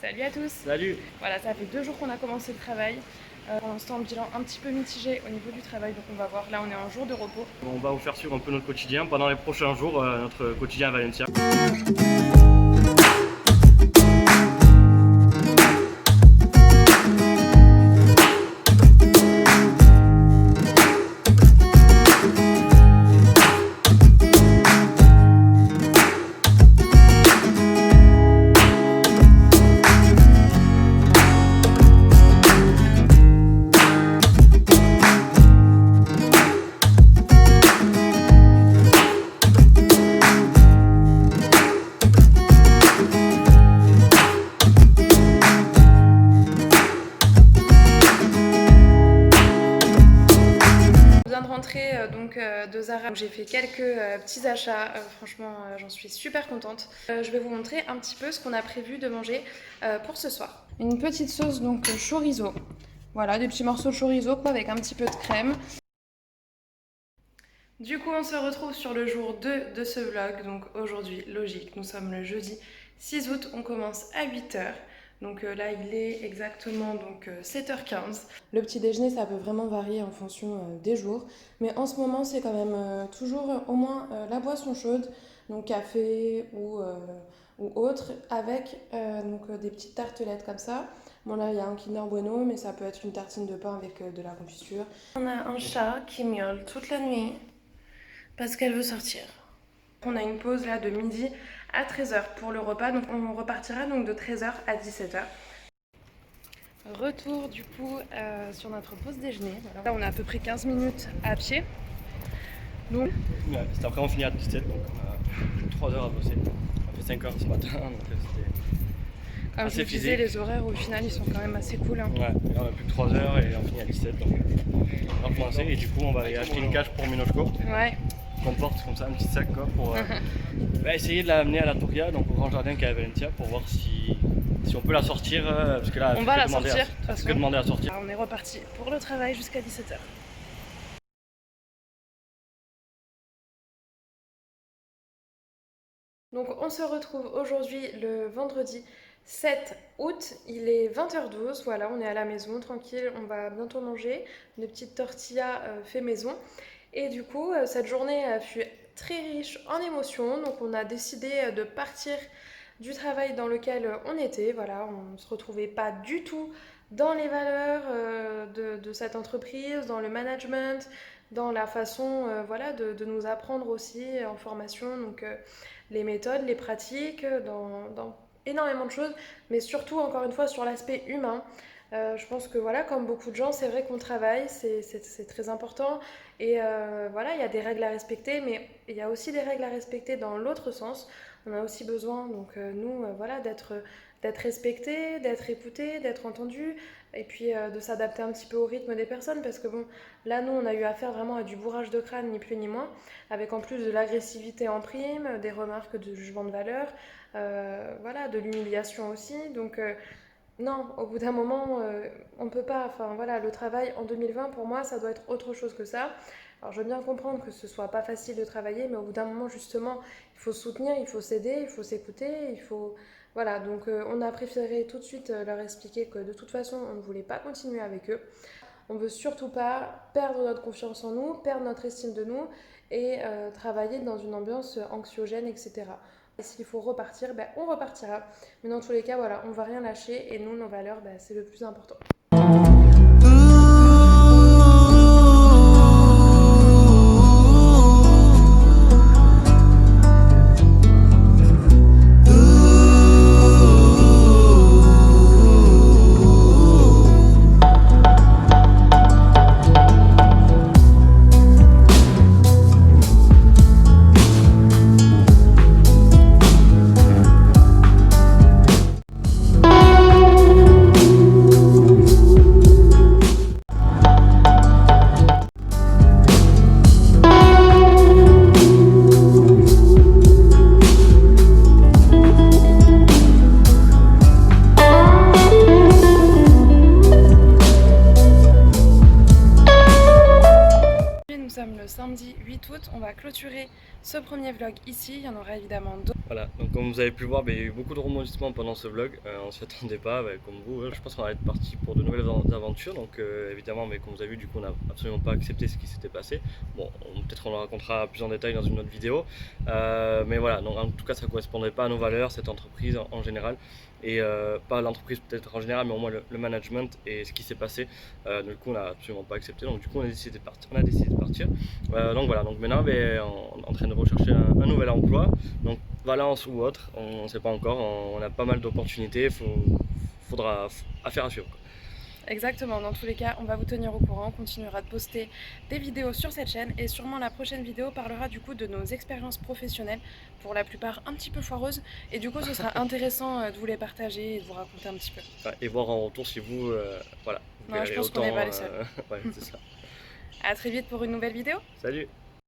Salut à tous. Salut. Voilà, ça fait 2 jours qu'on a commencé le travail. Pour l'instant, bilan un petit peu mitigé au niveau du travail, donc on va voir. Là, on est en jour de repos. On va vous faire suivre un peu notre quotidien pendant les prochains jours, notre quotidien à Valencia. De Zara où j'ai fait quelques petits achats, franchement j'en suis super contente. Je vais vous montrer un petit peu ce qu'on a prévu de manger pour ce soir. Une petite sauce donc chorizo, voilà des petits morceaux de chorizo avec un petit peu de crème. Du coup on se retrouve sur le jour 2 de ce vlog, donc aujourd'hui logique, nous sommes le jeudi 6 août, on commence à 8h. Donc là il est exactement 7h15. Le petit déjeuner ça peut vraiment varier en fonction des jours. Mais en ce moment c'est quand même toujours au moins la boisson chaude, donc café ou autre, avec des petites tartelettes comme ça. Bon là il y a un Kinder Bueno, mais ça peut être une tartine de pain avec de la confiture. On a un chat qui miaule toute la nuit parce qu'elle veut sortir. On a une pause là de midi à 13h pour le repas, donc on repartira donc de 13h à 17h. Retour du coup sur notre pause déjeuner. Voilà. Là on a à peu près 15 minutes à pied. Donc... Ouais, cet après on finit à 17, donc on a 3 heures à bosser. On fait 5 heures ce matin, donc c'était comme je vous disais, les horaires au final ils sont quand même assez cool. Hein. Ouais, on a plus que 3 heures et on finit à 17, donc on va commencer et du coup on va aller acheter une cage pour Minochko. Ouais. Qu'on porte comme ça, un petit sac quoi, pour essayer de l'amener à la Touria, donc au grand jardin qui est à Valencia, pour voir si on peut la sortir, parce que là on va la sortir, de toute façon. Que demander à sortir. Alors, on est reparti pour le travail jusqu'à 17h. Donc on se retrouve aujourd'hui le vendredi 7 août, il est 20h12, voilà, on est à la maison, tranquille, on va bientôt manger une petite tortilla fait maison. Et du coup, cette journée fut très riche en émotions, donc on a décidé de partir du travail dans lequel on était, voilà, on ne se retrouvait pas du tout dans les valeurs de cette entreprise, dans le management, dans la façon voilà, de nous apprendre aussi en formation, donc les méthodes, les pratiques, dans énormément de choses, mais surtout encore une fois sur l'aspect humain. Je pense que voilà, comme beaucoup de gens, c'est vrai qu'on travaille, c'est très important et voilà, il y a des règles à respecter, mais il y a aussi des règles à respecter dans l'autre sens. On a aussi besoin, donc nous, voilà, d'être respecté, d'être écouté, d'être entendu et puis de s'adapter un petit peu au rythme des personnes parce que bon, là nous on a eu affaire vraiment à du bourrage de crâne, ni plus ni moins, avec en plus de l'agressivité en prime, des remarques de jugement de valeur, voilà, de l'humiliation aussi, donc... non, au bout d'un moment, on peut pas, enfin voilà, le travail en 2020 pour moi ça doit être autre chose que ça. Alors je veux bien comprendre que ce soit pas facile de travailler, mais au bout d'un moment justement, il faut se soutenir, il faut s'aider, il faut s'écouter, il faut... Voilà, donc on a préféré tout de suite leur expliquer que de toute façon on ne voulait pas continuer avec eux. On veut surtout pas perdre notre confiance en nous, perdre notre estime de nous et travailler dans une ambiance anxiogène, etc. Et s'il faut repartir, on repartira. Mais dans tous les cas, voilà, on va rien lâcher et nous, nos valeurs, c'est le plus important. samedi 8 août. On va clôturer ce premier vlog ici, il y en aura évidemment d'autres. Voilà, donc comme vous avez pu le voir, il y a eu beaucoup de rebondissements pendant ce vlog, on s'y attendait pas, comme vous, je pense qu'on va être parti pour de nouvelles aventures, donc évidemment, mais comme vous avez vu, du coup on n'a absolument pas accepté ce qui s'était passé. Bon, peut-être on le racontera plus en détail dans une autre vidéo, mais voilà, donc en tout cas ça ne correspondait pas à nos valeurs, cette entreprise en général, et pas l'entreprise peut-être en général, mais au moins le management et ce qui s'est passé, du coup on n'a absolument pas accepté, donc du coup on a décidé de partir, donc voilà, donc maintenant on est en train de rechercher un nouvel emploi, donc Valence ou autre, on ne sait pas encore, on a pas mal d'opportunités, faudra affaire à suivre. Exactement, dans tous les cas, on va vous tenir au courant, on continuera de poster des vidéos sur cette chaîne et sûrement la prochaine vidéo parlera du coup de nos expériences professionnelles, pour la plupart un petit peu foireuses, et du coup ce sera intéressant de vous les partager et de vous raconter un petit peu. Et voir en retour si vous, voilà. Non, je pense qu'on n'est pas les seuls. Ouais, c'est ça. À très vite pour une nouvelle vidéo. Salut.